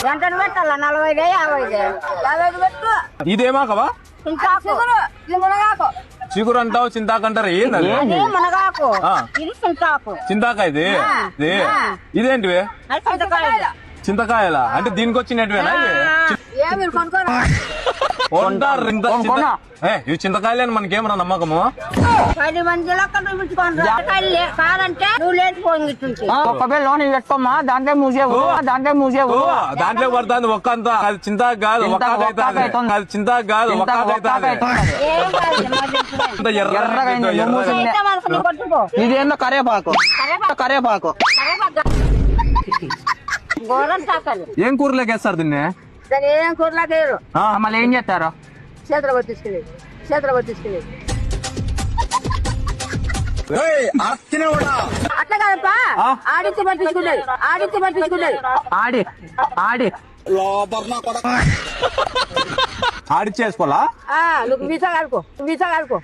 వెంటనే పెట్టాలా 40 50 పెట్టు. ఇదేమాకవా చింతాకు ఇది మునగాకు. చిగురు అంటావు చింతాకంటారు ఏంది అది మునగాకు ఇది చింతాకు. చింతాక ఇది ఇదేంటివి అది చింతకాయలు. చింతకాయలా అంటే దీనికి వచ్చినట్టువేనా మీరు కొనుక్కోరా ఇవి చింతకాయలని మనకేమన్నా నమ్మకము 10 మంది లెక్కలు చూపించుకోండి. కాదంటే నువ్వు లేచిపోయింది. ఒక్క లోన్ పెట్టుకోమా దాంట్లో మూసేవు దాంట్లో పడుతుంది ఒక్క అంతా అది చింతాకు కాదు అది చింతాకు కాదు కొట్టుకో. ఇదేందో కరేపాకు గోరం తాకాలి. ఏం కూరలోకి వేస్తారు దీన్ని దాన్ని ఏం కూరలాగేరు. మళ్ళీ ఏం చేస్తారు చేతులు కొట్టించుకునేది అట్లా కాదప్పా. ఆడిచ్చి పట్టించుకునేది ఆడిచ్చేసుకోవాలా నువ్వు వీసా కాడుకో